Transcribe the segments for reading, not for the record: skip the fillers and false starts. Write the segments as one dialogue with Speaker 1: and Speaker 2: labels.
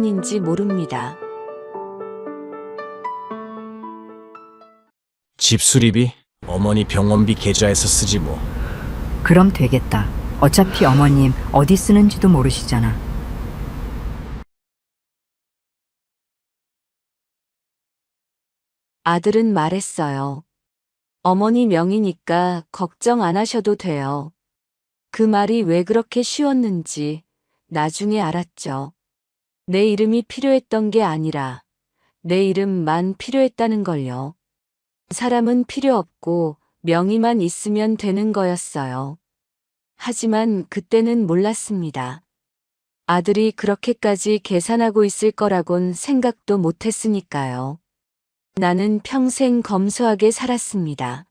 Speaker 1: 때문인지 모릅니다.
Speaker 2: 집 수리비? 어머니 병원비 계좌에서 쓰지 뭐.
Speaker 3: 그럼 되겠다. 어차피 어머님 어디 쓰는지도 모르시잖아.
Speaker 1: 아들은 말했어요. 어머니 명의니까 걱정 안 하셔도 돼요. 그 말이 왜 그렇게 쉬웠는지 나중에 알았죠. 내 이름이 필요했던 게 아니라 내 이름만 필요했다는 걸요. 사람은 필요 없고 명의만 있으면 되는 거였어요. 하지만 그때는 몰랐습니다. 아들이 그렇게까지 계산하고 있을 거라곤 생각도 못했으니까요. 나는 평생 검소하게 살았습니다.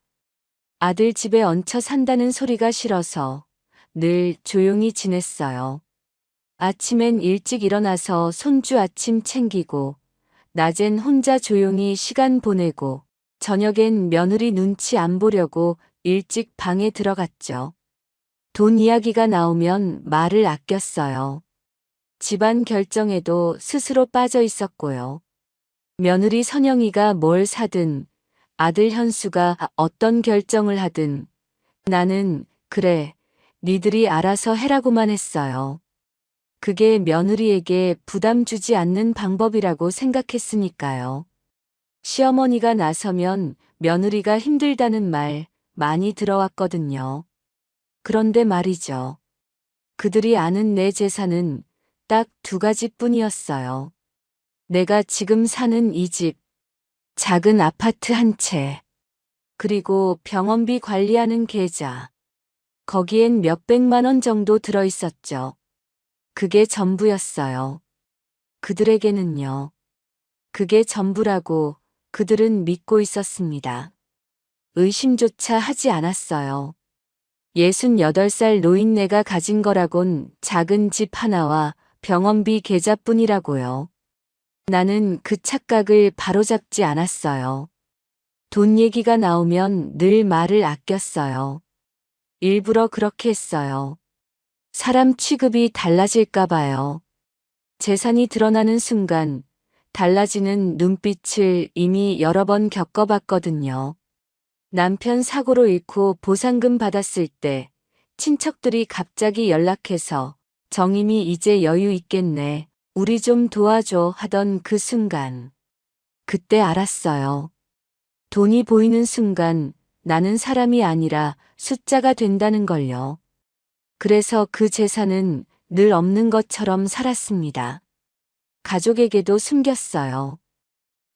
Speaker 1: 아들 집에 얹혀 산다는 소리가 싫어서 늘 조용히 지냈어요. 아침엔 일찍 일어나서 손주 아침 챙기고, 낮엔 혼자 조용히 시간 보내고, 저녁엔 며느리 눈치 안 보려고 일찍 방에 들어갔죠. 돈 이야기가 나오면 말을 아꼈어요. 집안 결정에도 스스로 빠져 있었고요. 며느리 선영이가 뭘 사든, 아들 현수가 어떤 결정을 하든, 나는 그래, 니들이 알아서 해라고만 했어요. 그게 며느리에게 부담 주지 않는 방법이라고 생각했으니까요. 시어머니가 나서면 며느리가 힘들다는 말 많이 들어왔거든요. 그런데 말이죠. 그들이 아는 내 재산은 딱 2가지뿐이었어요. 내가 지금 사는 이 집, 작은 아파트 한 채, 그리고 병원비 관리하는 계좌. 거기엔 몇백만 원 정도 들어있었죠. 그게 전부였어요. 그들에게는요. 그게 전부라고 그들은 믿고 있었습니다. 의심조차 하지 않았어요. 68살 노인네가 가진 거라곤 작은 집 하나와 병원비 계좌뿐이라고요. 나는 그 착각을 바로잡지 않았어요. 돈 얘기가 나오면 늘 말을 아꼈어요. 일부러 그렇게 했어요. 사람 취급이 달라질까 봐요. 재산이 드러나는 순간 달라지는 눈빛을 이미 여러 번 겪어봤거든요. 남편 사고로 잃고 보상금 받았을 때 친척들이 갑자기 연락해서 정임이 이제 여유 있겠네. 우리 좀 도와줘 하던 그 순간. 그때 알았어요. 돈이 보이는 순간 나는 사람이 아니라 숫자가 된다는 걸요. 그래서 그 재산은 늘 없는 것처럼 살았습니다. 가족에게도 숨겼어요.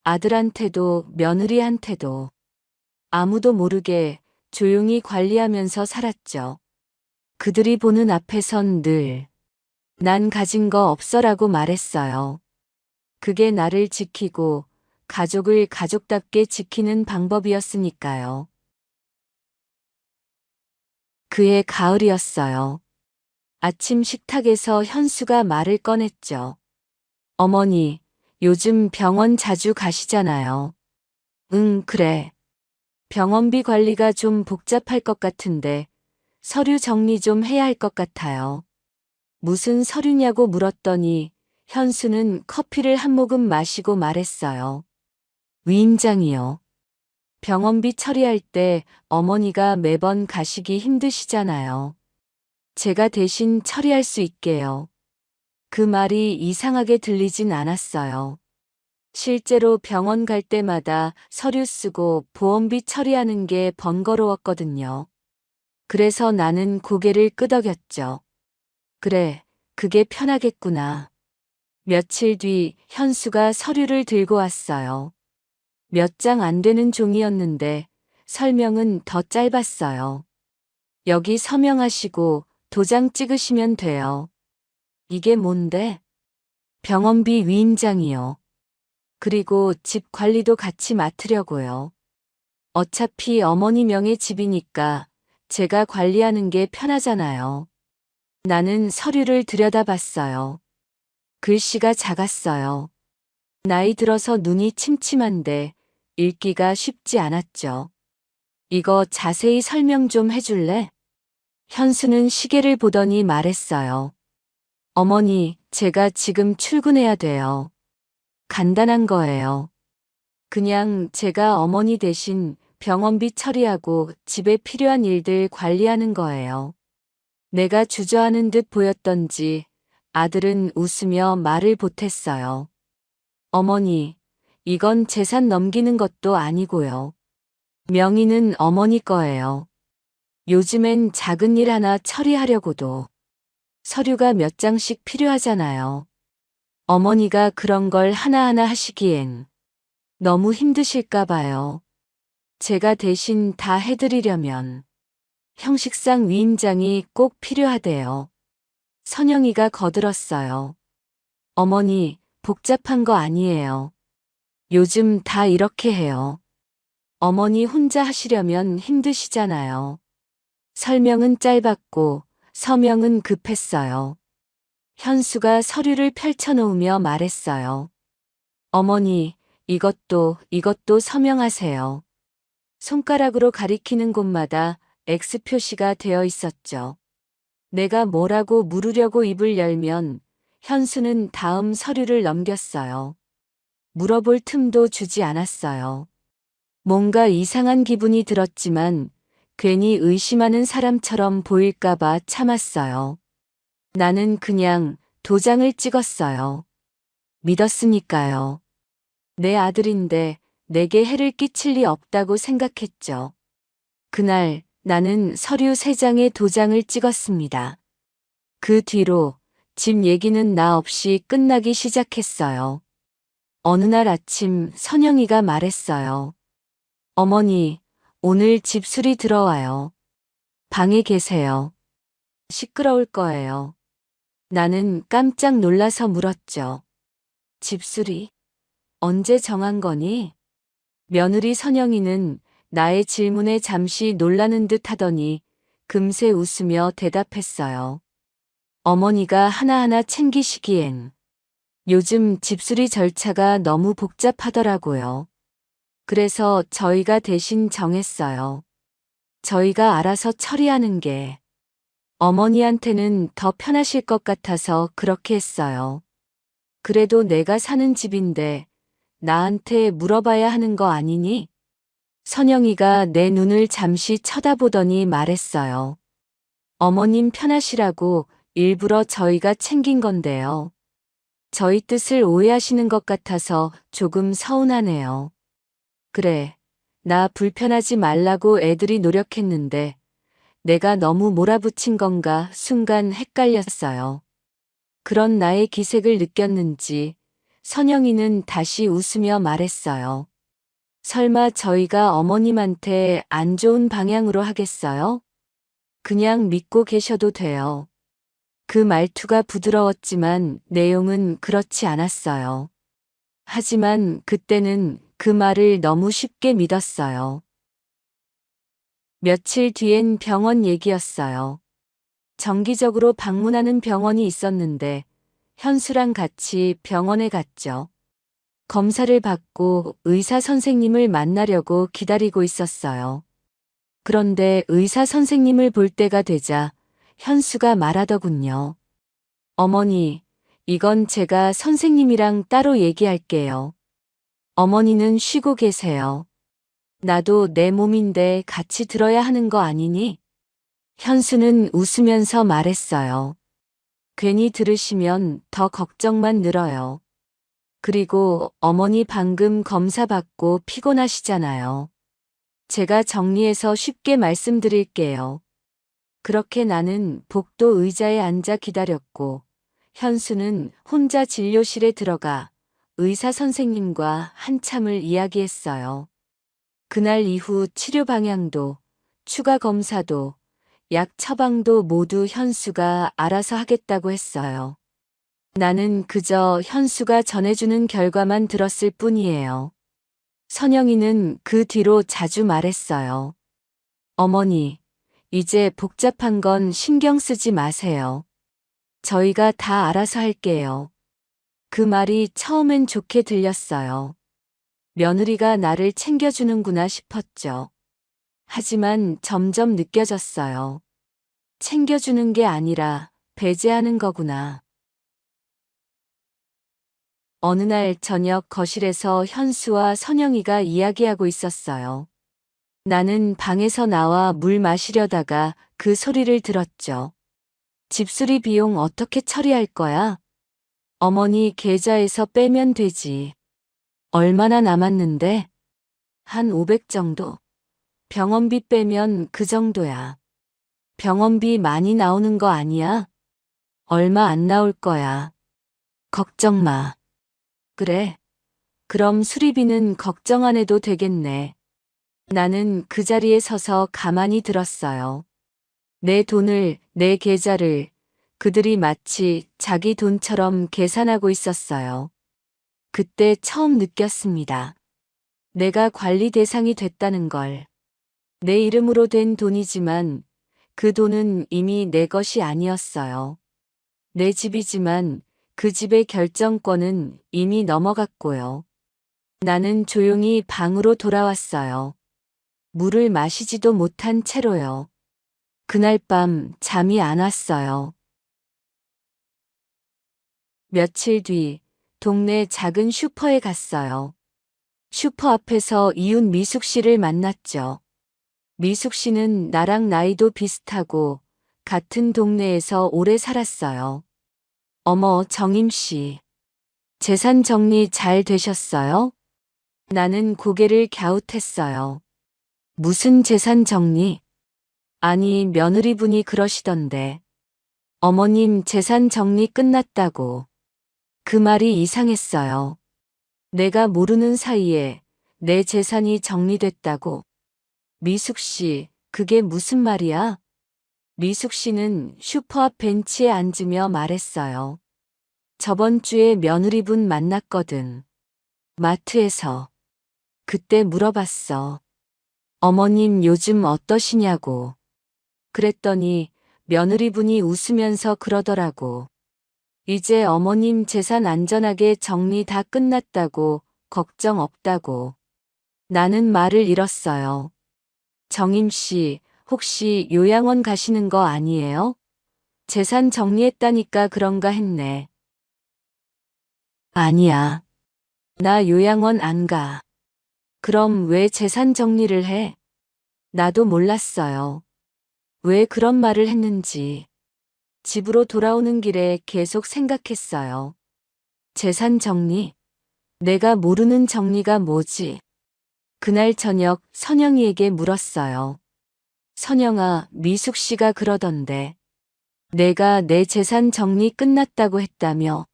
Speaker 1: 아들한테도 며느리한테도. 아무도 모르게 조용히 관리하면서 살았죠. 그들이 보는 앞에선 늘 난 가진 거 없어라고 말했어요. 그게 나를 지키고 가족을 가족답게 지키는 방법이었으니까요. 그해 가을이었어요. 아침 식탁에서 현수가 말을 꺼냈죠. 어머니, 요즘 병원 자주 가시잖아요. 응, 그래. 병원비 관리가 좀 복잡할 것 같은데 서류 정리 좀 해야 할 것 같아요. 무슨 서류냐고 물었더니 현수는 커피를 한 모금 마시고 말했어요. 위임장이요. 병원비 처리할 때 어머니가 매번 가시기 힘드시잖아요. 제가 대신 처리할 수 있게요. 그 말이 이상하게 들리진 않았어요. 실제로 병원 갈 때마다 서류 쓰고 보험비 처리하는 게 번거로웠거든요. 그래서 나는 고개를 끄덕였죠. 그래, 그게 편하겠구나. 며칠 뒤 현수가 서류를 들고 왔어요. 몇 장 안 되는 종이였는데 설명은 더 짧았어요. 여기 서명하시고 도장 찍으시면 돼요. 이게 뭔데? 병원비 위임장이요. 그리고 집 관리도 같이 맡으려고요. 어차피 어머니 명의 집이니까 제가 관리하는 게 편하잖아요. 나는 서류를 들여다봤어요. 글씨가 작았어요. 나이 들어서 눈이 침침한데 읽기가 쉽지 않았죠. 이거 자세히 설명 좀 해줄래? 현수는 시계를 보더니 말했어요. 어머니, 제가 지금 출근해야 돼요. 간단한 거예요. 그냥 제가 어머니 대신 병원비 처리하고 집에 필요한 일들 관리하는 거예요. 내가 주저하는 듯 보였던지 아들은 웃으며 말을 보탰어요. 어머니, 이건 재산 넘기는 것도 아니고요. 명의는 어머니 거예요. 요즘엔 작은 일 하나 처리하려고도 서류가 몇 장씩 필요하잖아요. 어머니가 그런 걸 하나하나 하시기엔 너무 힘드실까 봐요. 제가 대신 다 해드리려면 형식상 위임장이 꼭 필요하대요. 선영이가 거들었어요. 어머니, 복잡한 거 아니에요. 요즘 다 이렇게 해요. 어머니 혼자 하시려면 힘드시잖아요. 설명은 짧았고 서명은 급했어요. 현수가 서류를 펼쳐놓으며 말했어요. 어머니, 이것도 서명하세요. 손가락으로 가리키는 곳마다 X 표시가 되어 있었죠. 내가 뭐라고 물으려고 입을 열면 현수는 다음 서류를 넘겼어요. 물어볼 틈도 주지 않았어요. 뭔가 이상한 기분이 들었지만 괜히 의심하는 사람처럼 보일까봐 참았어요. 나는 그냥 도장을 찍었어요. 믿었으니까요. 내 아들인데 내게 해를 끼칠 리 없다고 생각했죠. 그날 나는 서류 3장에 도장을 찍었습니다. 그 뒤로 집 얘기는 나 없이 끝나기 시작했어요. 어느 날 아침 선영이가 말했어요. 어머니, 오늘 집수리 들어와요. 방에 계세요. 시끄러울 거예요. 나는 깜짝 놀라서 물었죠. 집수리? 언제 정한 거니? 며느리 선영이는 나의 질문에 잠시 놀라는 듯 하더니 금세 웃으며 대답했어요. 어머니가 하나하나 챙기시기엔 요즘 집수리 절차가 너무 복잡하더라고요. 그래서 저희가 대신 정했어요. 저희가 알아서 처리하는 게 어머니한테는 더 편하실 것 같아서 그렇게 했어요. 그래도 내가 사는 집인데 나한테 물어봐야 하는 거 아니니? 선영이가 내 눈을 잠시 쳐다보더니 말했어요. 어머님 편하시라고 일부러 저희가 챙긴 건데요. 저희 뜻을 오해하시는 것 같아서 조금 서운하네요. 그래, 나 불편하지 말라고 애들이 노력했는데 내가 너무 몰아붙인 건가 순간 헷갈렸어요. 그런 나의 기색을 느꼈는지 선영이는 다시 웃으며 말했어요. 설마 저희가 어머님한테 안 좋은 방향으로 하겠어요? 그냥 믿고 계셔도 돼요. 그 말투가 부드러웠지만 내용은 그렇지 않았어요. 하지만 그때는 그 말을 너무 쉽게 믿었어요. 며칠 뒤엔 병원 얘기였어요. 정기적으로 방문하는 병원이 있었는데 현수랑 같이 병원에 갔죠. 검사를 받고 의사 선생님을 만나려고 기다리고 있었어요. 그런데 의사 선생님을 볼 때가 되자 현수가 말하더군요. 어머니, 이건 제가 선생님이랑 따로 얘기할게요. 어머니는 쉬고 계세요. 나도 내 몸인데 같이 들어야 하는 거 아니니? 현수는 웃으면서 말했어요. 괜히 들으시면 더 걱정만 늘어요. 그리고 어머니 방금 검사 받고 피곤하시잖아요. 제가 정리해서 쉽게 말씀드릴게요. 그렇게 나는 복도 의자에 앉아 기다렸고 현수는 혼자 진료실에 들어가 의사 선생님과 한참을 이야기했어요. 그날 이후 치료 방향도 추가 검사도 약 처방도 모두 현수가 알아서 하겠다고 했어요. 나는 그저 현수가 전해주는 결과만 들었을 뿐이에요. 선영이는 그 뒤로 자주 말했어요. 어머니, 이제 복잡한 건 신경 쓰지 마세요. 저희가 다 알아서 할게요. 그 말이 처음엔 좋게 들렸어요. 며느리가 나를 챙겨주는구나 싶었죠. 하지만 점점 느껴졌어요. 챙겨주는 게 아니라 배제하는 거구나. 어느 날 저녁 거실에서 현수와 선영이가 이야기하고 있었어요. 나는 방에서 나와 물 마시려다가 그 소리를 들었죠. 집수리 비용 어떻게 처리할 거야? 어머니 계좌에서 빼면 되지. 얼마나 남았는데? 한 500 정도. 병원비 빼면 그 정도야. 병원비 많이 나오는 거 아니야? 얼마 안 나올 거야. 걱정 마. 그래. 그럼 수리비는 걱정 안 해도 되겠네. 나는 그 자리에 서서 가만히 들었어요. 내 돈을, 내 계좌를 그들이 마치 자기 돈처럼 계산하고 있었어요. 그때 처음 느꼈습니다. 내가 관리 대상이 됐다는 걸. 내 이름으로 된 돈이지만 그 돈은 이미 내 것이 아니었어요. 내 집이지만 그 집의 결정권은 이미 넘어갔고요. 나는 조용히 방으로 돌아왔어요. 물을 마시지도 못한 채로요. 그날 밤 잠이 안 왔어요. 며칠 뒤 동네 작은 슈퍼에 갔어요. 슈퍼 앞에서 이웃 미숙 씨를 만났죠. 미숙 씨는 나랑 나이도 비슷하고 같은 동네에서 오래 살았어요. 어머, 정임 씨. 재산 정리 잘 되셨어요? 나는 고개를 갸웃했어요. 무슨 재산 정리? 아니, 며느리분이 그러시던데. 어머님 재산 정리 끝났다고. 그 말이 이상했어요. 내가 모르는 사이에 내 재산이 정리됐다고. 미숙 씨, 그게 무슨 말이야? 미숙 씨는 슈퍼 앞 벤치에 앉으며 말했어요. 저번 주에 며느리분 만났거든. 마트에서. 그때 물어봤어. 어머님 요즘 어떠시냐고. 그랬더니 며느리분이 웃으면서 그러더라고. 이제 어머님 재산 안전하게 정리 다 끝났다고, 걱정 없다고. 나는 말을 잃었어요. 정임 씨, 혹시 요양원 가시는 거 아니에요? 재산 정리했다니까 그런가 했네. 아니야. 나 요양원 안 가. 그럼 왜 재산 정리를 해? 나도 몰랐어요. 왜 그런 말을 했는지. 집으로 돌아오는 길에 계속 생각했어요. 재산 정리? 내가 모르는 정리가 뭐지? 그날 저녁 선영이에게 물었어요. 선영아, 미숙 씨가 그러던데. 내가 내 재산 정리 끝났다고 했다며.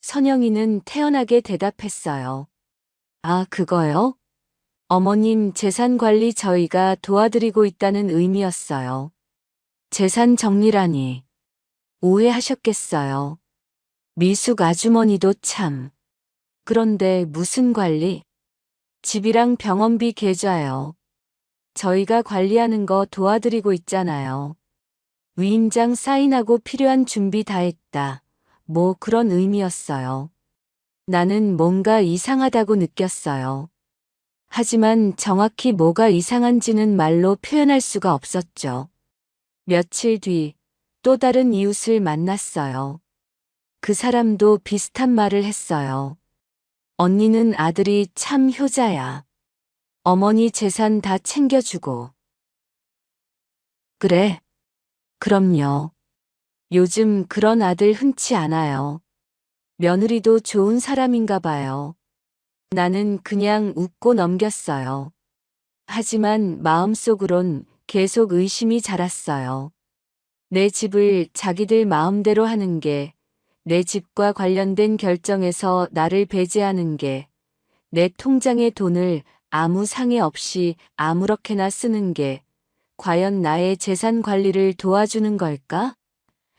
Speaker 1: 선영이는 태연하게 대답했어요. 아, 그거요? 어머님 재산 관리 저희가 도와드리고 있다는 의미였어요. 재산 정리라니. 오해하셨겠어요. 미숙 아주머니도 참. 그런데 무슨 관리? 집이랑 병원비 계좌요. 저희가 관리하는 거 도와드리고 있잖아요. 위임장 사인하고 필요한 준비 다 했다. 뭐 그런 의미였어요. 나는 뭔가 이상하다고 느꼈어요. 하지만 정확히 뭐가 이상한지는 말로 표현할 수가 없었죠. 며칠 뒤 또 다른 이웃을 만났어요. 그 사람도 비슷한 말을 했어요. 언니는 아들이 참 효자야. 어머니 재산 다 챙겨주고. 그래. 그럼요. 요즘 그런 아들 흔치 않아요. 며느리도 좋은 사람인가 봐요. 나는 그냥 웃고 넘겼어요. 하지만 마음속으론 계속 의심이 자랐어요. 내 집을 자기들 마음대로 하는 게, 내 집과 관련된 결정에서 나를 배제하는 게, 내 통장의 돈을 아무 상의 없이 아무렇게나 쓰는 게, 과연 나의 재산 관리를 도와주는 걸까?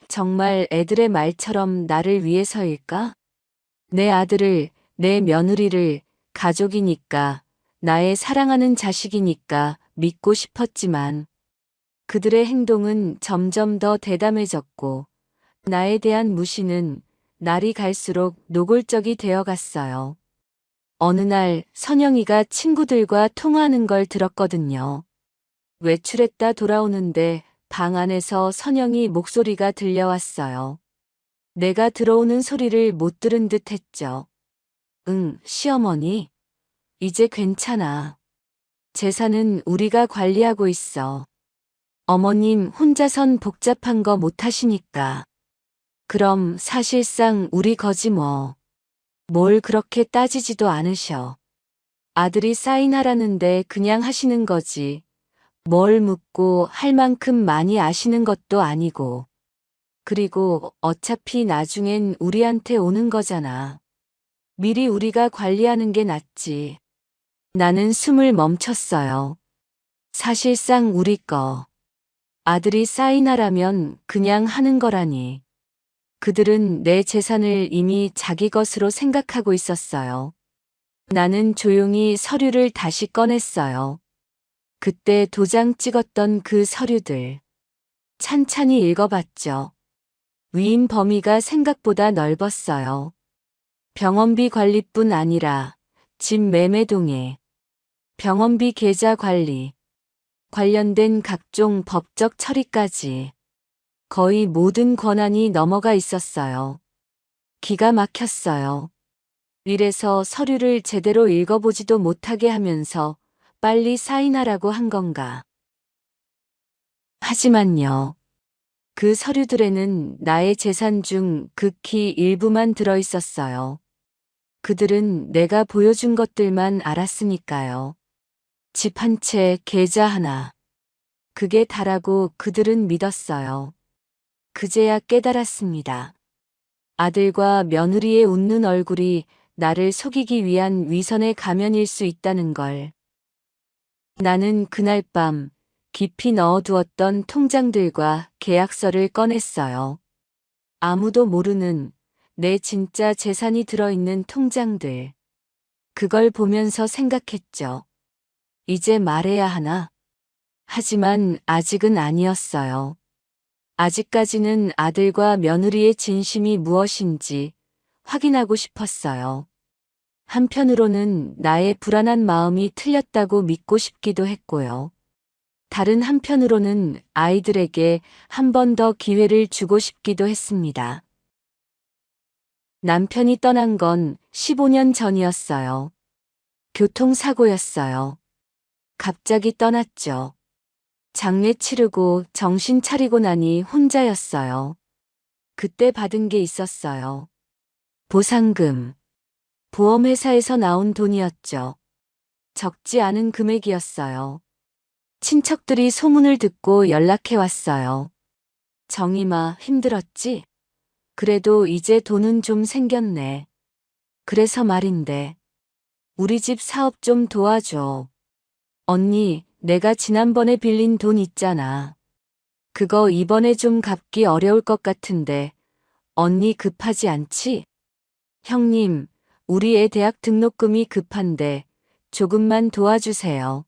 Speaker 1: 정말 애들의 말처럼 나를 위해서일까? 내 아들을, 내 며느리를 가족이니까, 나의 사랑하는 자식이니까 믿고 싶었지만, 그들의 행동은 점점 더 대담해졌고, 나에 대한 무시는 날이 갈수록 노골적이 되어 갔어요. 어느 날 선영이가 친구들과 통화하는 걸 들었거든요. 외출했다 돌아오는데 방 안에서 선영이 목소리가 들려왔어요. 내가 들어오는 소리를 못 들은 듯 했죠. 응, 시어머니. 이제 괜찮아. 재산은 우리가 관리하고 있어. 어머님 혼자선 복잡한 거 못하시니까. 그럼 사실상 우리 거지 뭐. 뭘 그렇게 따지지도 않으셔. 아들이 사인하라는데 그냥 하시는 거지. 뭘 묻고 할 만큼 많이 아시는 것도 아니고. 그리고 어차피 나중엔 우리한테 오는 거잖아. 미리 우리가 관리하는 게 낫지. 나는 숨을 멈췄어요. 사실상 우리 거. 아들이 사인하라면 그냥 하는 거라니. 그들은 내 재산을 이미 자기 것으로 생각하고 있었어요. 나는 조용히 서류를 다시 꺼냈어요. 그때 도장 찍었던 그 서류들. 찬찬히 읽어봤죠. 위임 범위가 생각보다 넓었어요. 병원비 관리뿐 아니라 집 매매동에 병원비 계좌 관리, 관련된 각종 법적 처리까지 거의 모든 권한이 넘어가 있었어요. 기가 막혔어요. 이래서 서류를 제대로 읽어보지도 못하게 하면서 빨리 사인하라고 한 건가. 하지만요. 그 서류들에는 나의 재산 중 극히 일부만 들어있었어요. 그들은 내가 보여준 것들만 알았으니까요. 집 한 채, 계좌 하나. 그게 다라고 그들은 믿었어요. 그제야 깨달았습니다. 아들과 며느리의 웃는 얼굴이 나를 속이기 위한 위선의 가면일 수 있다는 걸. 나는 그날 밤 깊이 넣어두었던 통장들과 계약서를 꺼냈어요. 아무도 모르는 내 진짜 재산이 들어있는 통장들. 그걸 보면서 생각했죠. 이제 말해야 하나? 하지만 아직은 아니었어요. 아직까지는 아들과 며느리의 진심이 무엇인지 확인하고 싶었어요. 한편으로는 나의 불안한 마음이 틀렸다고 믿고 싶기도 했고요. 다른 한편으로는 아이들에게 한 번 더 기회를 주고 싶기도 했습니다. 남편이 떠난 건 15년 전이었어요. 교통사고였어요. 갑자기 떠났죠. 장례 치르고 정신 차리고 나니 혼자였어요. 그때 받은 게 있었어요. 보상금. 보험회사에서 나온 돈이었죠. 적지 않은 금액이었어요. 친척들이 소문을 듣고 연락해 왔어요. 정임아, 힘들었지? 그래도 이제 돈은 좀 생겼네. 그래서 말인데, 우리 집 사업 좀 도와줘. 언니, 내가 지난번에 빌린 돈 있잖아. 그거 이번에 좀 갚기 어려울 것 같은데, 언니 급하지 않지? 형님, 우리 애 대학 등록금이 급한데, 조금만 도와주세요.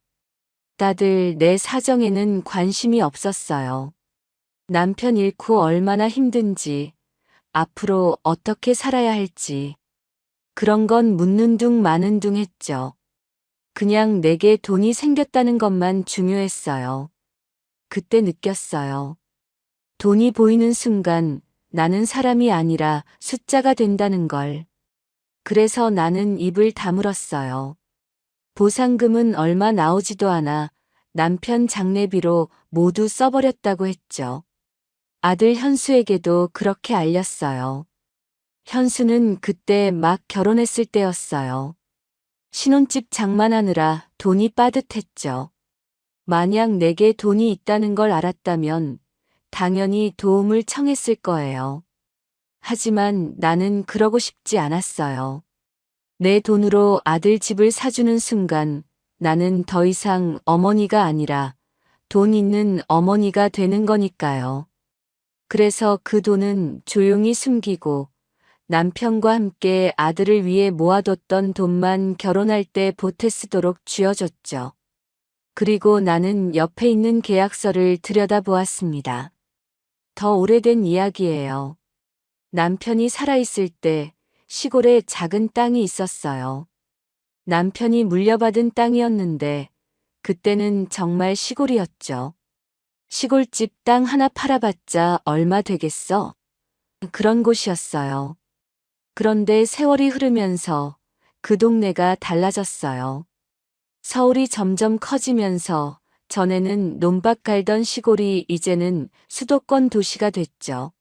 Speaker 1: 다들 내 사정에는 관심이 없었어요. 남편 잃고 얼마나 힘든지, 앞으로 어떻게 살아야 할지. 그런 건 묻는 둥 마는 둥 했죠. 그냥 내게 돈이 생겼다는 것만 중요했어요. 그때 느꼈어요. 돈이 보이는 순간 나는 사람이 아니라 숫자가 된다는 걸. 그래서 나는 입을 다물었어요. 보상금은 얼마 나오지도 않아 남편 장례비로 모두 써버렸다고 했죠. 아들 현수에게도 그렇게 알렸어요. 현수는 그때 막 결혼했을 때였어요. 신혼집 장만하느라 돈이 빠듯했죠. 만약 내게 돈이 있다는 걸 알았다면 당연히 도움을 청했을 거예요. 하지만 나는 그러고 싶지 않았어요. 내 돈으로 아들 집을 사주는 순간 나는 더 이상 어머니가 아니라 돈 있는 어머니가 되는 거니까요. 그래서 그 돈은 조용히 숨기고 남편과 함께 아들을 위해 모아뒀던 돈만 결혼할 때 보태 쓰도록 쥐어줬죠. 그리고 나는 옆에 있는 계약서를 들여다보았습니다. 더 오래된 이야기예요. 남편이 살아있을 때 시골에 작은 땅이 있었어요. 남편이 물려받은 땅이었는데 그때는 정말 시골이었죠. 시골집 땅 하나 팔아봤자 얼마 되겠어? 그런 곳이었어요. 그런데 세월이 흐르면서 그 동네가 달라졌어요. 서울이 점점 커지면서 전에는 논밭 갈던 시골이 이제는 수도권 도시가 됐죠.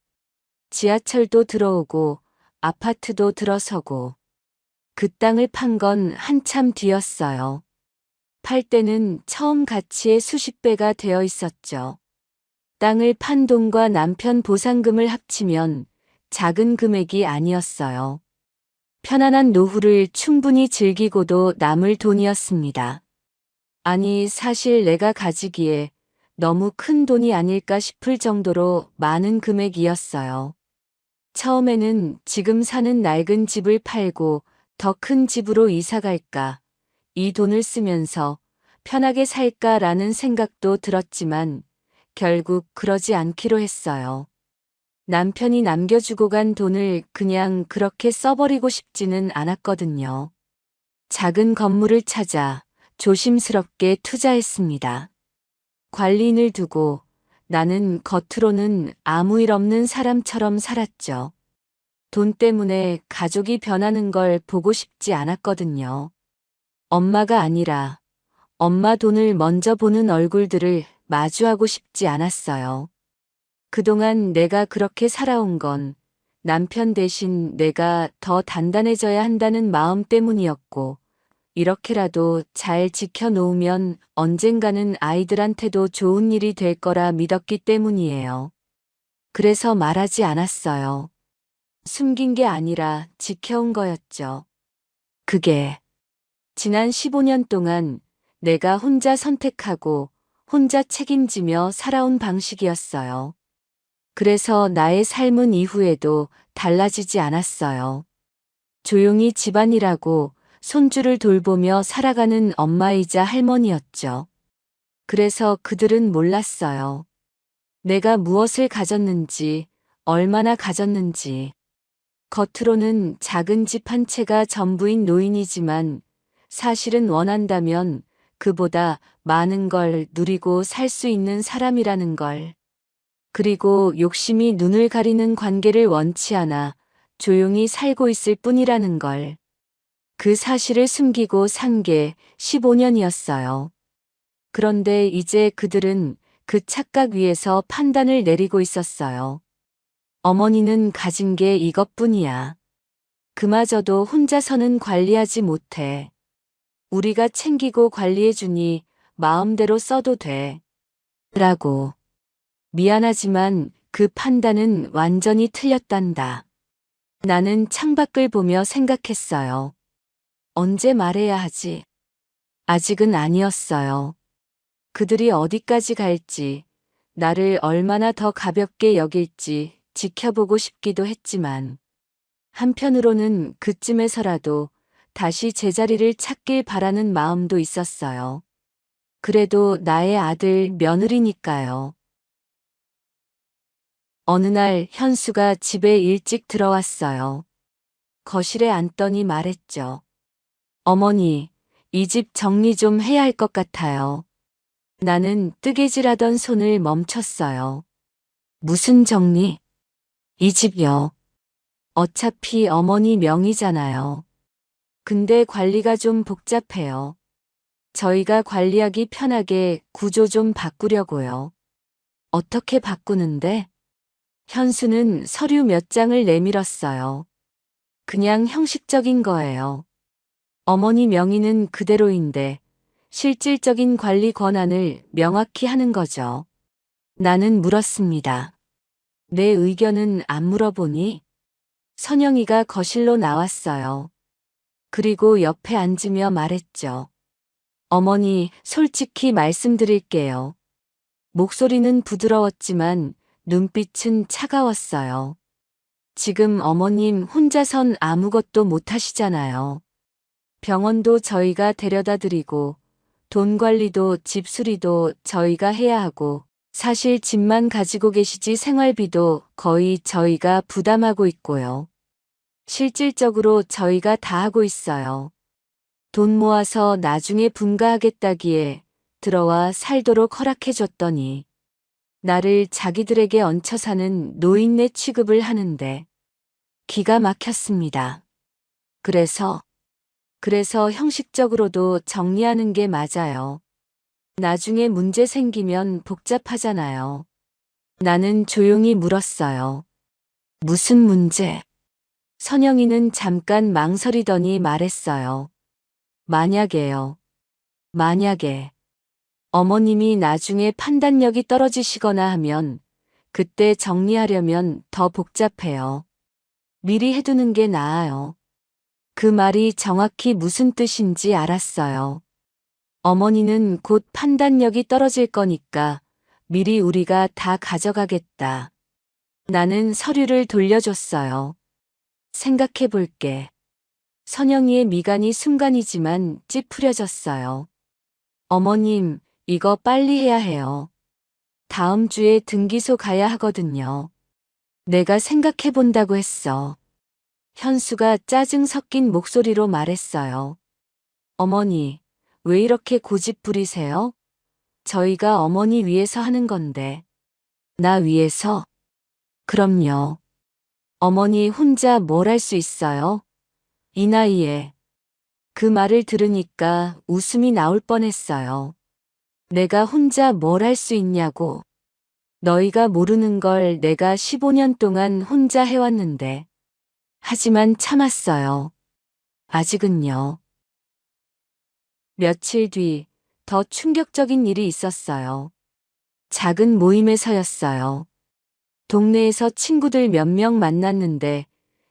Speaker 1: 지하철도 들어오고 아파트도 들어서고 그 땅을 판 건 한참 뒤였어요. 팔 때는 처음 가치의 수십 배가 되어 있었죠. 땅을 판 돈과 남편 보상금을 합치면 작은 금액이 아니었어요. 편안한 노후를 충분히 즐기고도 남을 돈이었습니다. 아니, 사실 내가 가지기에 너무 큰 돈이 아닐까 싶을 정도로 많은 금액이었어요. 처음에는 지금 사는 낡은 집을 팔고 더 큰 집으로 이사 갈까, 이 돈을 쓰면서 편하게 살까라는 생각도 들었지만 결국 그러지 않기로 했어요. 남편이 남겨주고 간 돈을 그냥 그렇게 써버리고 싶지는 않았거든요. 작은 건물을 찾아 조심스럽게 투자했습니다. 관리인을 두고 나는 겉으로는 아무 일 없는 사람처럼 살았죠. 돈 때문에 가족이 변하는 걸 보고 싶지 않았거든요. 엄마가 아니라 엄마 돈을 먼저 보는 얼굴들을 마주하고 싶지 않았어요. 그동안 내가 그렇게 살아온 건 남편 대신 내가 더 단단해져야 한다는 마음 때문이었고, 이렇게라도 잘 지켜놓으면 언젠가는 아이들한테도 좋은 일이 될 거라 믿었기 때문이에요. 그래서 말하지 않았어요. 숨긴 게 아니라 지켜온 거였죠. 그게 지난 15년 동안 내가 혼자 선택하고 혼자 책임지며 살아온 방식이었어요. 그래서 나의 삶은 이후에도 달라지지 않았어요. 조용히 집안일하고 손주를 돌보며 살아가는 엄마이자 할머니였죠. 그래서 그들은 몰랐어요. 내가 무엇을 가졌는지, 얼마나 가졌는지. 겉으로는 작은 집 한 채가 전부인 노인이지만 사실은 원한다면 그보다 많은 걸 누리고 살 수 있는 사람이라는 걸. 그리고 욕심이 눈을 가리는 관계를 원치 않아 조용히 살고 있을 뿐이라는 걸. 그 사실을 숨기고 산 게 15년이었어요. 그런데 이제 그들은 그 착각 위에서 판단을 내리고 있었어요. 어머니는 가진 게 이것뿐이야. 그마저도 혼자서는 관리하지 못해. 우리가 챙기고 관리해주니 마음대로 써도 돼. 라고. 미안하지만 그 판단은 완전히 틀렸단다. 나는 창밖을 보며 생각했어요. 언제 말해야 하지? 아직은 아니었어요. 그들이 어디까지 갈지, 나를 얼마나 더 가볍게 여길지 지켜보고 싶기도 했지만, 한편으로는 그쯤에서라도 다시 제자리를 찾길 바라는 마음도 있었어요. 그래도 나의 아들 며느리니까요. 어느 날 현수가 집에 일찍 들어왔어요. 거실에 앉더니 말했죠. 어머니, 이 집 정리 좀 해야 할 것 같아요. 나는 뜨개질하던 손을 멈췄어요. 무슨 정리? 이 집요. 어차피 어머니 명의잖아요. 근데 관리가 좀 복잡해요. 저희가 관리하기 편하게 구조 좀 바꾸려고요. 어떻게 바꾸는데? 현수는 서류 몇 장을 내밀었어요. 그냥 형식적인 거예요. 어머니 명의는 그대로인데 실질적인 관리 권한을 명확히 하는 거죠. 나는 물었습니다. 내 의견은 안 물어보니? 선영이가 거실로 나왔어요. 그리고 옆에 앉으며 말했죠. 어머니, 솔직히 말씀드릴게요. 목소리는 부드러웠지만 눈빛은 차가웠어요. 지금 어머님 혼자선 아무것도 못 하시잖아요. 병원도 저희가 데려다 드리고 돈 관리도 집 수리도 저희가 해야 하고 사실 집만 가지고 계시지 생활비도 거의 저희가 부담하고 있고요. 실질적으로 저희가 다 하고 있어요. 돈 모아서 나중에 분가하겠다기에 들어와 살도록 허락해줬더니 나를 자기들에게 얹혀 사는 노인네 취급을 하는데 기가 막혔습니다. 그래서 그래서 형식적으로도 정리하는 게 맞아요. 나중에 문제 생기면 복잡하잖아요. 나는 조용히 물었어요. 무슨 문제? 선영이는 잠깐 망설이더니 말했어요. 만약에요. 만약에 어머님이 나중에 판단력이 떨어지시거나 하면 그때 정리하려면 더 복잡해요. 미리 해두는 게 나아요. 그 말이 정확히 무슨 뜻인지 알았어요. 어머니는 곧 판단력이 떨어질 거니까 미리 우리가 다 가져가겠다. 나는 서류를 돌려줬어요. 생각해 볼게. 선영이의 미간이 순간이지만 찌푸려졌어요. 어머님, 이거 빨리 해야 해요. 다음 주에 등기소 가야 하거든요. 내가 생각해 본다고 했어. 현수가 짜증 섞인 목소리로 말했어요. 어머니, 왜 이렇게 고집 부리세요? 저희가 어머니 위해서 하는 건데. 나 위해서? 그럼요. 어머니 혼자 뭘 할 수 있어요? 이 나이에. 그 말을 들으니까 웃음이 나올 뻔했어요. 내가 혼자 뭘 할 수 있냐고. 너희가 모르는 걸 내가 15년 동안 혼자 해왔는데. 하지만 참았어요. 아직은요. 며칠 뒤 더 충격적인 일이 있었어요. 작은 모임에서였어요. 동네에서 친구들 몇 명 만났는데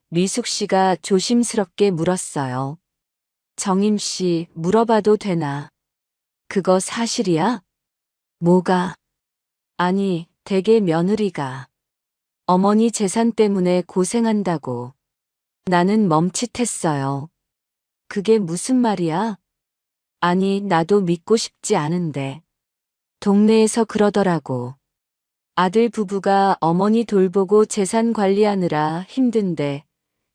Speaker 1: 미숙 씨가 조심스럽게 물었어요. 정임 씨, 물어봐도 되나? 그거 사실이야? 뭐가? 아니, 댁의 며느리가 어머니 재산 때문에 고생한다고. 나는 멈칫했어요. 그게 무슨 말이야? 아니, 나도 믿고 싶지 않은데. 동네에서 그러더라고. 아들 부부가 어머니 돌보고 재산 관리하느라 힘든데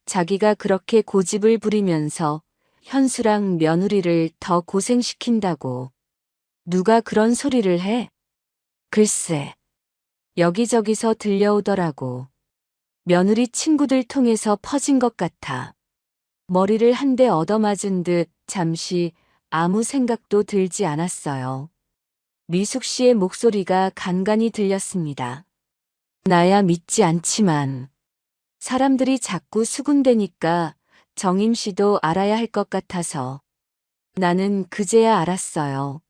Speaker 1: 자기가 그렇게 고집을 부리면서 현수랑 며느리를 더 고생시킨다고. 누가 그런 소리를 해? 글쎄, 여기저기서 들려오더라고. 며느리 친구들 통해서 퍼진 것 같아. 머리를 한 대 얻어맞은 듯 잠시 아무 생각도 들지 않았어요. 미숙 씨의 목소리가 간간히 들렸습니다. 나야 믿지 않지만 사람들이 자꾸 수군대니까 정임 씨도 알아야 할 것 같아서. 나는 그제야 알았어요.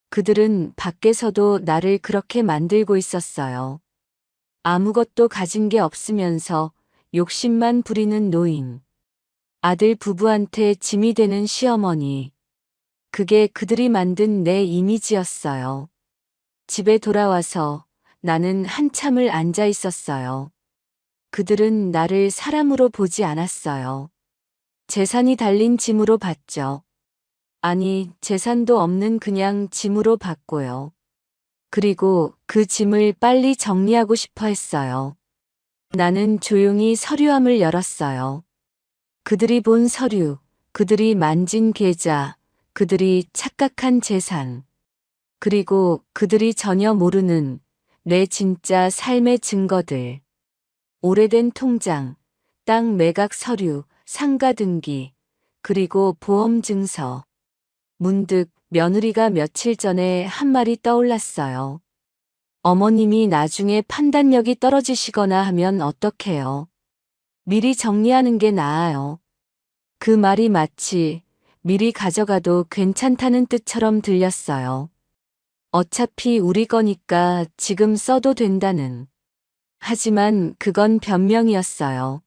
Speaker 1: 그들은 밖에서도 나를 그렇게 만들고 있었어요. 아무것도 가진 게 없으면서 욕심만 부리는 노인. 아들 부부한테 짐이 되는 시어머니. 그게 그들이 만든 내 이미지였어요. 집에 돌아와서 나는 한참을 앉아 있었어요. 그들은 나를 사람으로 보지 않았어요. 재산이 달린 짐으로 봤죠. 아니, 재산도 없는 그냥 짐으로 봤고요. 그리고 그 짐을 빨리 정리하고 싶어 했어요. 나는 조용히 서류함을 열었어요. 그들이 본 서류, 그들이 만진 계좌, 그들이 착각한 재산, 그리고 그들이 전혀 모르는 내 진짜 삶의 증거들. 오래된 통장, 땅 매각 서류, 상가 등기, 그리고 보험 증서. 문득 며느리가 며칠 전에 한 말이 떠올랐어요. 어머님이 나중에 판단력이 떨어지시거나 하면 어떡해요? 미리 정리하는 게 나아요. 그 말이 마치 미리 가져가도 괜찮다는 뜻처럼 들렸어요. 어차피 우리 거니까 지금 써도 된다는. 하지만 그건 변명이었어요.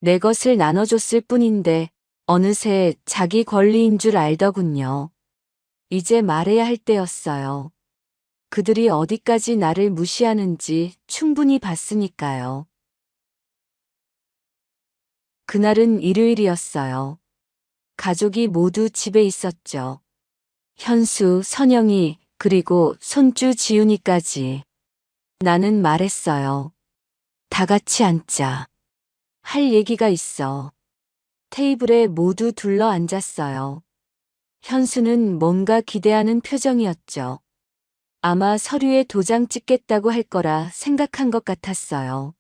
Speaker 1: 내 것을 나눠줬을 뿐인데 어느새 자기 권리인 줄 알더군요. 이제 말해야 할 때였어요. 그들이 어디까지 나를 무시하는지 충분히 봤으니까요. 그날은 일요일이었어요. 가족이 모두 집에 있었죠. 현수, 선영이, 그리고 손주 지훈이까지. 나는 말했어요. 다 같이 앉자. 할 얘기가 있어. 테이블에 모두 둘러 앉았어요. 현수는 뭔가 기대하는 표정이었죠. 아마 서류에 도장 찍겠다고 할 거라 생각한 것 같았어요.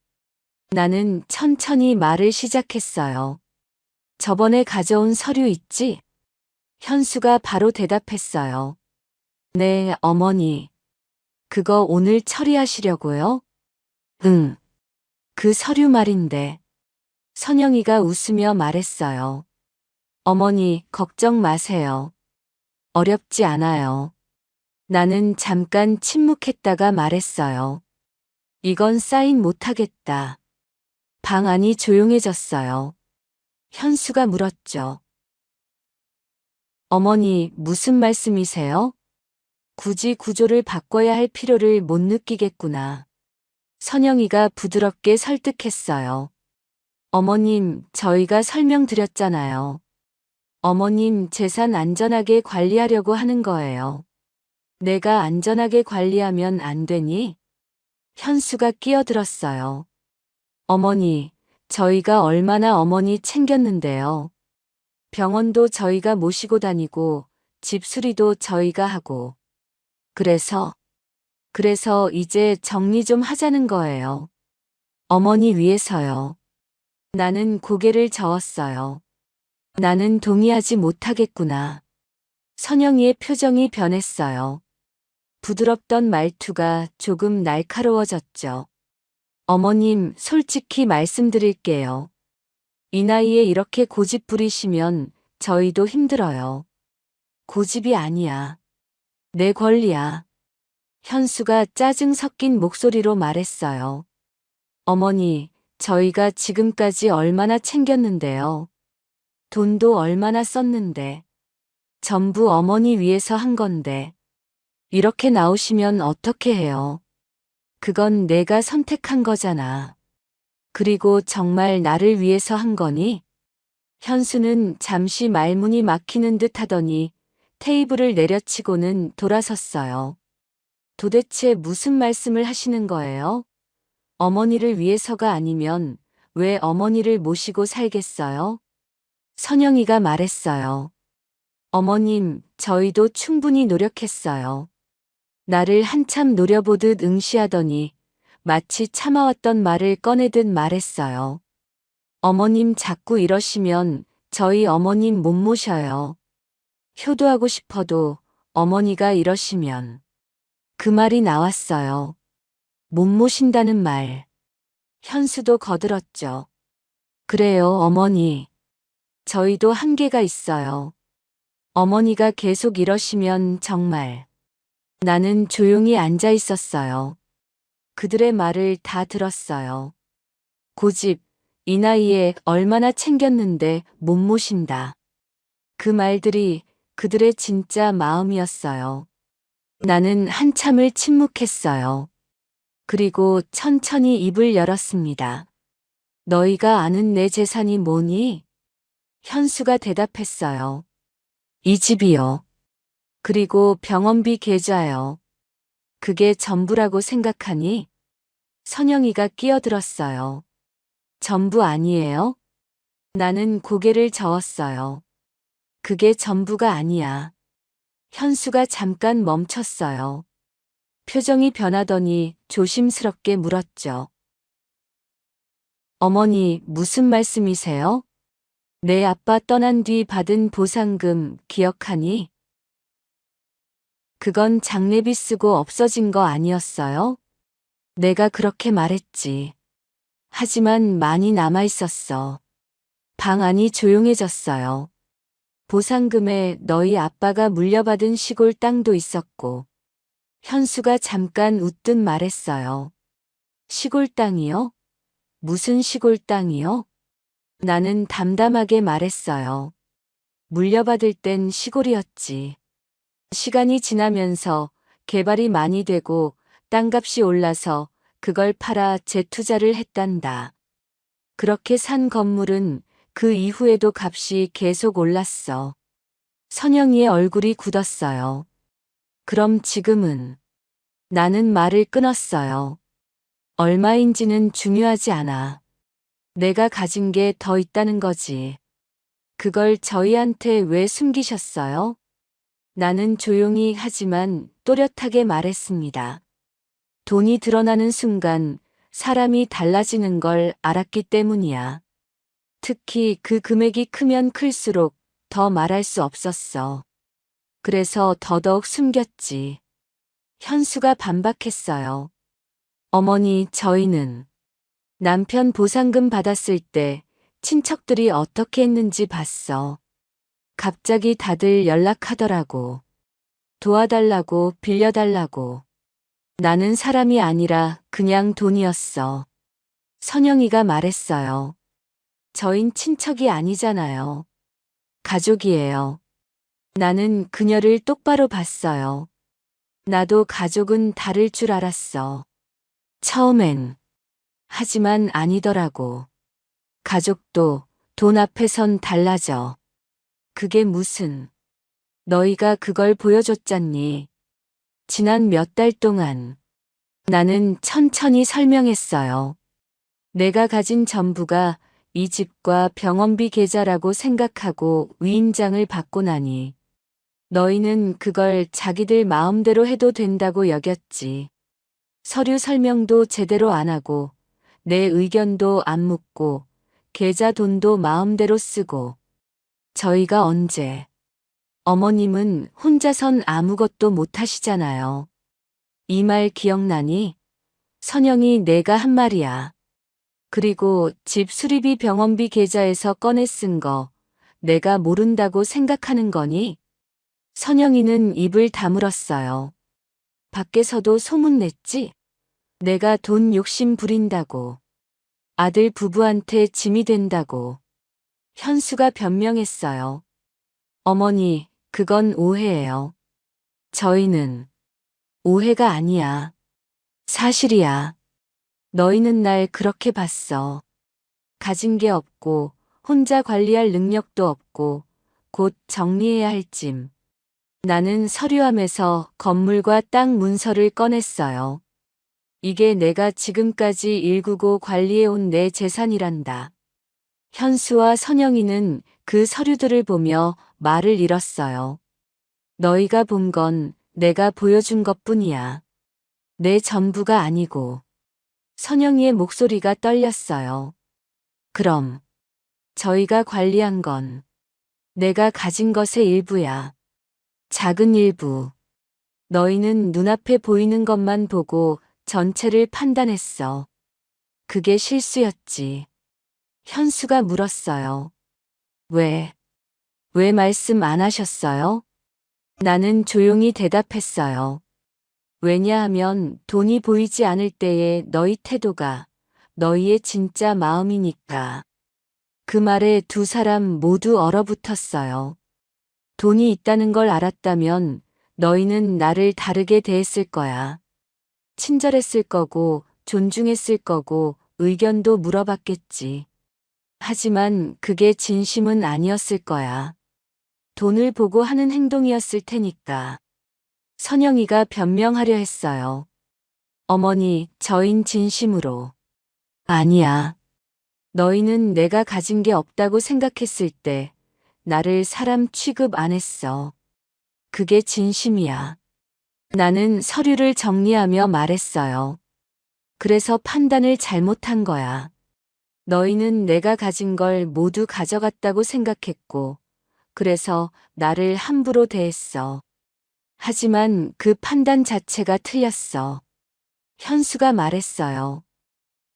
Speaker 1: 나는 천천히 말을 시작했어요. 저번에 가져온 서류 있지? 현수가 바로 대답했어요. 네, 어머니. 그거 오늘 처리하시려고요? 응. 그 서류 말인데. 선영이가 웃으며 말했어요. 어머니, 걱정 마세요. 어렵지 않아요. 나는 잠깐 침묵했다가 말했어요. 이건 사인 못하겠다. 방 안이 조용해졌어요. 현수가 물었죠. 어머니, 무슨 말씀이세요? 굳이 구조를 바꿔야 할 필요를 못 느끼겠구나. 선영이가 부드럽게 설득했어요. 어머님, 저희가 설명드렸잖아요. 어머님 재산 안전하게 관리하려고 하는 거예요. 내가 안전하게 관리하면 안 되니? 현수가 끼어들었어요. 어머니, 저희가 얼마나 어머니 챙겼는데요. 병원도 저희가 모시고 다니고 집 수리도 저희가 하고. 그래서 이제 정리 좀 하자는 거예요. 어머니 위해서요. 나는 고개를 저었어요. 나는 동의하지 못하겠구나. 선영이의 표정이 변했어요. 부드럽던 말투가 조금 날카로워졌죠. 어머님, 솔직히 말씀드릴게요. 이 나이에 이렇게 고집 부리시면 저희도 힘들어요. 고집이 아니야. 내 권리야. 현수가 짜증 섞인 목소리로 말했어요. 어머니, 저희가 지금까지 얼마나 챙겼는데요. 돈도 얼마나 썼는데. 전부 어머니 위해서 한 건데. 이렇게 나오시면 어떻게 해요? 그건 내가 선택한 거잖아. 그리고 정말 나를 위해서 한 거니? 현수는 잠시 말문이 막히는 듯 하더니 테이블을 내려치고는 돌아섰어요. 도대체 무슨 말씀을 하시는 거예요? 어머니를 위해서가 아니면 왜 어머니를 모시고 살겠어요? 선영이가 말했어요. 어머님, 저희도 충분히 노력했어요. 나를 한참 노려보듯 응시하더니 마치 참아왔던 말을 꺼내듯 말했어요. 어머님 자꾸 이러시면 저희 어머님 못 모셔요. 효도하고 싶어도 어머니가 이러시면. 그 말이 나왔어요. 못 모신다는 말. 현수도 거들었죠. 그래요, 어머니. 저희도 한계가 있어요. 어머니가 계속 이러시면 정말. 나는 조용히 앉아 있었어요. 그들의 말을 다 들었어요. 고집, 이 나이에 얼마나 챙겼는데 못 모신다. 그 말들이 그들의 진짜 마음이었어요. 나는 한참을 침묵했어요. 그리고 천천히 입을 열었습니다. 너희가 아는 내 재산이 뭐니? 현수가 대답했어요. 이 집이요. 그리고 병원비 계좌요. 그게 전부라고 생각하니? 선영이가 끼어들었어요. 전부 아니에요? 나는 고개를 저었어요. 그게 전부가 아니야. 현수가 잠깐 멈췄어요. 표정이 변하더니 조심스럽게 물었죠. 어머니, 무슨 말씀이세요? 내 아빠 떠난 뒤 받은 보상금 기억하니? 그건 장례비 쓰고 없어진 거 아니었어요? 내가 그렇게 말했지. 하지만 많이 남아있었어. 방 안이 조용해졌어요. 보상금에 너희 아빠가 물려받은 시골 땅도 있었고. 현수가 잠깐 웃듯 말했어요. 시골 땅이요? 무슨 시골 땅이요? 나는 담담하게 말했어요. 물려받을 땐 시골이었지. 시간이 지나면서 개발이 많이 되고 땅값이 올라서 그걸 팔아 재투자를 했단다. 그렇게 산 건물은 그 이후에도 값이 계속 올랐어. 선영이의 얼굴이 굳었어요. 그럼 지금은? 나는 말을 끊었어요. 얼마인지는 중요하지 않아. 내가 가진 게 더 있다는 거지. 그걸 저희한테 왜 숨기셨어요? 나는 조용히 하지만 또렷하게 말했습니다. 돈이 드러나는 순간 사람이 달라지는 걸 알았기 때문이야. 특히 그 금액이 크면 클수록 더 말할 수 없었어. 그래서 더더욱 숨겼지. 현수가 반박했어요. 어머니, 저희는 남편 보상금 받았을 때 친척들이 어떻게 했는지 봤어. 갑자기 다들 연락하더라고. 도와달라고, 빌려달라고. 나는 사람이 아니라 그냥 돈이었어. 선영이가 말했어요. 저흰 친척이 아니잖아요. 가족이에요. 나는 그녀를 똑바로 봤어요. 나도 가족은 다를 줄 알았어. 처음엔. 하지만 아니더라고. 가족도 돈 앞에선 달라져. 그게 무슨. 너희가 그걸 보여줬잖니. 지난 몇 달 동안. 나는 천천히 설명했어요. 내가 가진 전부가 이 집과 병원비 계좌라고 생각하고 위임장을 받고 나니. 너희는 그걸 자기들 마음대로 해도 된다고 여겼지. 서류 설명도 제대로 안 하고, 내 의견도 안 묻고, 계좌 돈도 마음대로 쓰고. 저희가 언제. 어머님은 혼자선 아무것도 못 하시잖아요. 이 말 기억나니? 선영이 내가 한 말이야. 그리고 집 수리비 병원비 계좌에서 꺼내 쓴 거 내가 모른다고 생각하는 거니? 선영이는 입을 다물었어요. 밖에서도 소문냈지? 내가 돈 욕심 부린다고. 아들 부부한테 짐이 된다고. 현수가 변명했어요. 어머니, 그건 오해예요. 저희는 오해가 아니야. 사실이야. 너희는 날 그렇게 봤어. 가진 게 없고 혼자 관리할 능력도 없고 곧 정리해야 할 짐. 나는 서류함에서 건물과 땅 문서를 꺼냈어요. 이게 내가 지금까지 일구고 관리해온 내 재산이란다. 현수와 선영이는 그 서류들을 보며 말을 잃었어요. 너희가 본 건 내가 보여준 것뿐이야. 내 전부가 아니고. 선영이의 목소리가 떨렸어요. 그럼 저희가 관리한 건 내가 가진 것의 일부야. 작은 일부. 너희는 눈앞에 보이는 것만 보고 전체를 판단했어. 그게 실수였지. 현수가 물었어요. 왜 말씀 안 하셨어요? 나는 조용히 대답했어요. 왜냐하면 돈이 보이지 않을 때의 너희 태도가 너희의 진짜 마음이니까. 그 말에 두 사람 모두 얼어붙었어요. 돈이 있다는 걸 알았다면 너희는 나를 다르게 대했을 거야. 친절했을 거고 존중했을 거고 의견도 물어봤겠지. 하지만 그게 진심은 아니었을 거야. 돈을 보고 하는 행동이었을 테니까. 선영이가 변명하려 했어요. 어머니, 저흰 진심으로. 아니야. 너희는 내가 가진 게 없다고 생각했을 때 나를 사람 취급 안 했어. 그게 진심이야. 나는 서류를 정리하며 말했어요. 그래서 판단을 잘못한 거야. 너희는 내가 가진 걸 모두 가져갔다고 생각했고, 그래서 나를 함부로 대했어. 하지만 그 판단 자체가 틀렸어. 현수가 말했어요.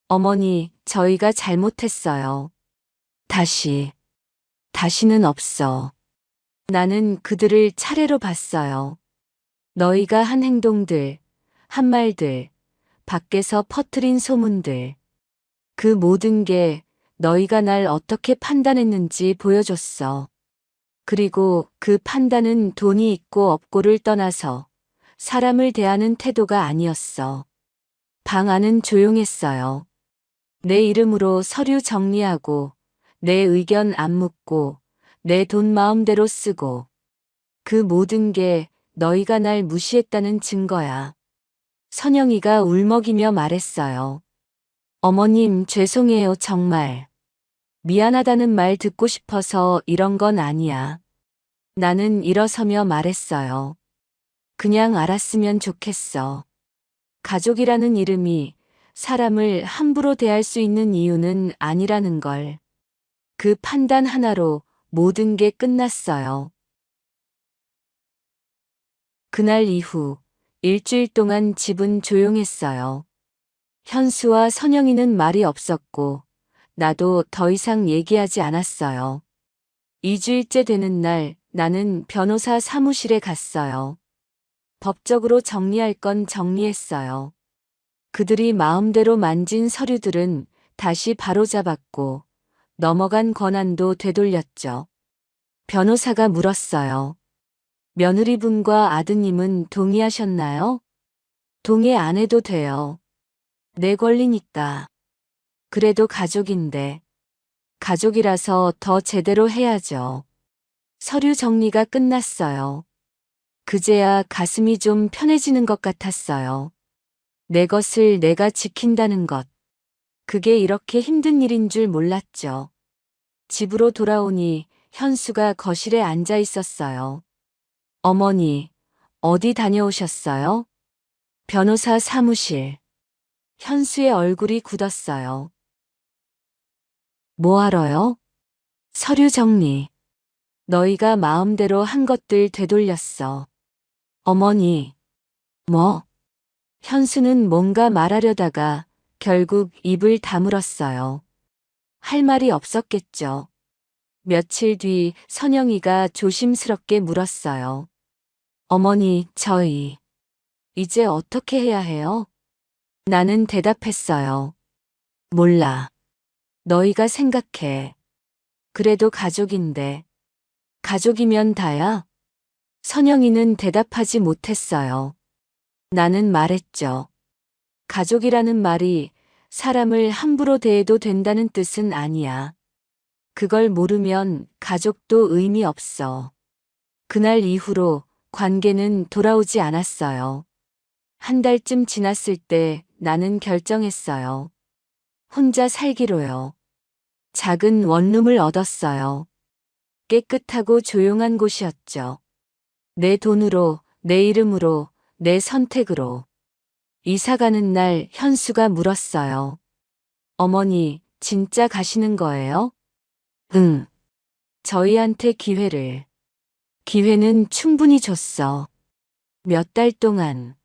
Speaker 1: 어머니, 저희가 잘못했어요. 다시는 없어. 나는 그들을 차례로 봤어요. 너희가 한 행동들, 한 말들, 밖에서 퍼뜨린 소문들. 그 모든 게 너희가 날 어떻게 판단했는지 보여줬어. 그리고 그 판단은 돈이 있고 없고를 떠나서 사람을 대하는 태도가 아니었어. 방 안은 조용했어요. 내 이름으로 서류 정리하고 내 의견 안 묻고 내 돈 마음대로 쓰고 그 모든 게 너희가 날 무시했다는 증거야. 선영이가 울먹이며 말했어요. 어머님, 죄송해요, 정말. 미안하다는 말 듣고 싶어서 이런 건 아니야. 나는 일어서며 말했어요. 그냥 알았으면 좋겠어. 가족이라는 이름이 사람을 함부로 대할 수 있는 이유는 아니라는 걸. 그 판단 하나로 모든 게 끝났어요. 그날 이후 일주일 동안 집은 조용했어요. 현수와 선영이는 말이 없었고, 나도 더 이상 얘기하지 않았어요. 2주일째 되는 날 나는 변호사 사무실에 갔어요. 법적으로 정리할 건 정리했어요. 그들이 마음대로 만진 서류들은 다시 바로잡았고, 넘어간 권한도 되돌렸죠. 변호사가 물었어요. 며느리분과 아드님은 동의하셨나요? 동의 안 해도 돼요. 내 권리니까. 그래도 가족인데. 가족이라서 더 제대로 해야죠. 서류 정리가 끝났어요. 그제야 가슴이 좀 편해지는 것 같았어요. 내 것을 내가 지킨다는 것. 그게 이렇게 힘든 일인 줄 몰랐죠. 집으로 돌아오니 현수가 거실에 앉아 있었어요. 어머니, 어디 다녀오셨어요? 변호사 사무실. 현수의 얼굴이 굳었어요. 뭐 하러요? 서류 정리. 너희가 마음대로 한 것들 되돌렸어. 어머니. 뭐? 현수는 뭔가 말하려다가 결국 입을 다물었어요. 할 말이 없었겠죠. 며칠 뒤 선영이가 조심스럽게 물었어요. 어머니, 저희 이제 어떻게 해야 해요? 나는 대답했어요. 몰라. 너희가 생각해. 그래도 가족인데. 가족이면 다야? 선영이는 대답하지 못했어요. 나는 말했죠. 가족이라는 말이 사람을 함부로 대해도 된다는 뜻은 아니야. 그걸 모르면 가족도 의미 없어. 그날 이후로 관계는 돌아오지 않았어요. 한 달쯤 지났을 때 나는 결정했어요. 혼자 살기로요. 작은 원룸을 얻었어요. 깨끗하고 조용한 곳이었죠. 내 돈으로, 내 이름으로, 내 선택으로. 이사 가는 날 현수가 물었어요. 어머니, 진짜 가시는 거예요? 응. 저희한테 기회를. 기회는 충분히 줬어. 몇 달 동안.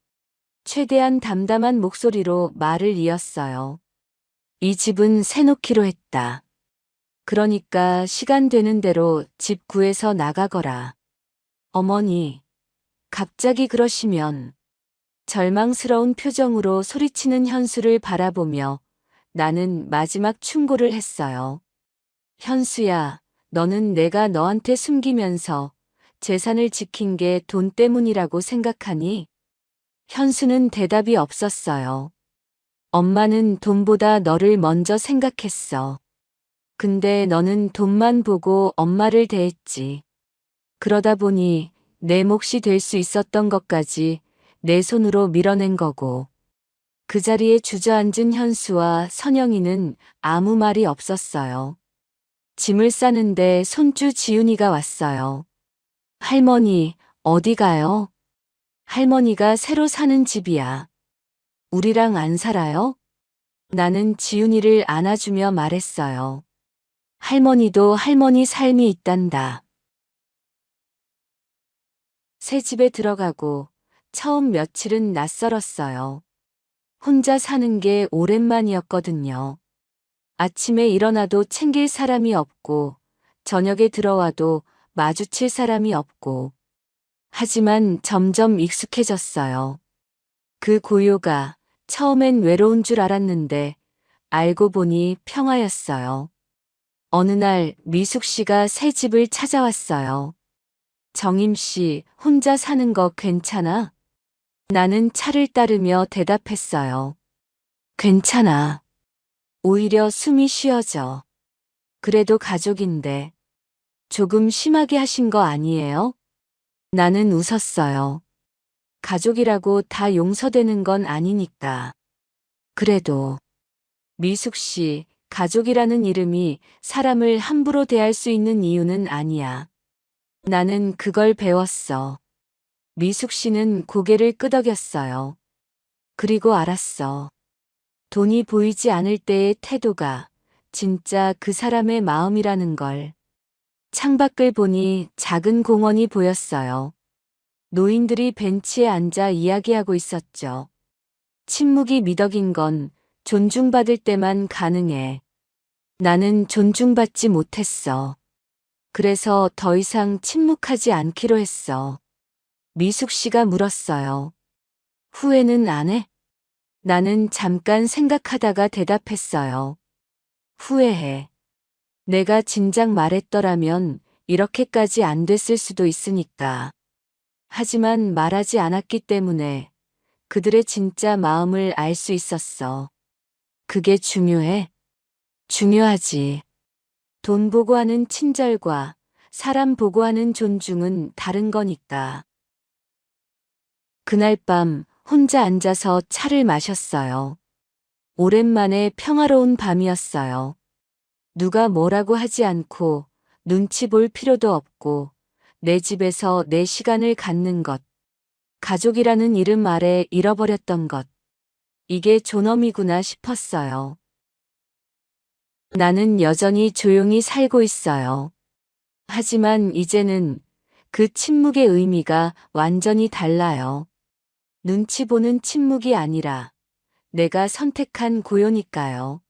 Speaker 1: 최대한 담담한 목소리로 말을 이었어요. 이 집은 새놓기로 했다. 그러니까 시간 되는 대로 집 구해서 나가거라. 어머니, 갑자기 그러시면. 절망스러운 표정으로 소리치는 현수를 바라보며 나는 마지막 충고를 했어요. 현수야, 너는 내가 너한테 숨기면서 재산을 지킨 게 돈 때문이라고 생각하니? 현수는 대답이 없었어요. 엄마는 돈보다 너를 먼저 생각했어. 근데 너는 돈만 보고 엄마를 대했지. 그러다 보니 내 몫이 될 수 있었던 것까지 내 손으로 밀어낸 거고. 그 자리에 주저앉은 현수와 선영이는 아무 말이 없었어요. 짐을 싸는데 손주 지훈이가 왔어요. 할머니, 어디 가요? 할머니가 새로 사는 집이야. 우리랑 안 살아요? 나는 지훈이를 안아주며 말했어요. 할머니도 할머니 삶이 있단다. 새 집에 들어가고 처음 며칠은 낯설었어요. 혼자 사는 게 오랜만이었거든요. 아침에 일어나도 챙길 사람이 없고, 저녁에 들어와도 마주칠 사람이 없고. 하지만 점점 익숙해졌어요. 그 고요가 처음엔 외로운 줄 알았는데, 알고 보니 평화였어요. 어느 날 미숙 씨가 새 집을 찾아왔어요. 정임 씨, 혼자 사는 거 괜찮아? 나는 차를 따르며 대답했어요. 괜찮아. 오히려 숨이 쉬어져. 그래도 가족인데. 조금 심하게 하신 거 아니에요? 나는 웃었어요. 가족이라고 다 용서되는 건 아니니까. 그래도. 미숙 씨, 가족이라는 이름이 사람을 함부로 대할 수 있는 이유는 아니야. 나는 그걸 배웠어. 미숙 씨는 고개를 끄덕였어요. 그리고 알았어. 돈이 보이지 않을 때의 태도가 진짜 그 사람의 마음이라는 걸. 창밖을 보니 작은 공원이 보였어요. 노인들이 벤치에 앉아 이야기하고 있었죠. 침묵이 미덕인 건 존중받을 때만 가능해. 나는 존중받지 못했어. 그래서 더 이상 침묵하지 않기로 했어. 미숙 씨가 물었어요. 후회는 안 해? 나는 잠깐 생각하다가 대답했어요. 후회해. 내가 진작 말했더라면 이렇게까지 안 됐을 수도 있으니까. 하지만 말하지 않았기 때문에 그들의 진짜 마음을 알 수 있었어. 그게 중요해? 중요하지. 돈 보고 하는 친절과 사람 보고 하는 존중은 다른 거니까. 그날 밤 혼자 앉아서 차를 마셨어요. 오랜만에 평화로운 밤이었어요. 누가 뭐라고 하지 않고 눈치 볼 필요도 없고 내 집에서 내 시간을 갖는 것. 가족이라는 이름 아래 잃어버렸던 것. 이게 존엄이구나 싶었어요. 나는 여전히 조용히 살고 있어요. 하지만 이제는 그 침묵의 의미가 완전히 달라요. 눈치 보는 침묵이 아니라 내가 선택한 고요니까요.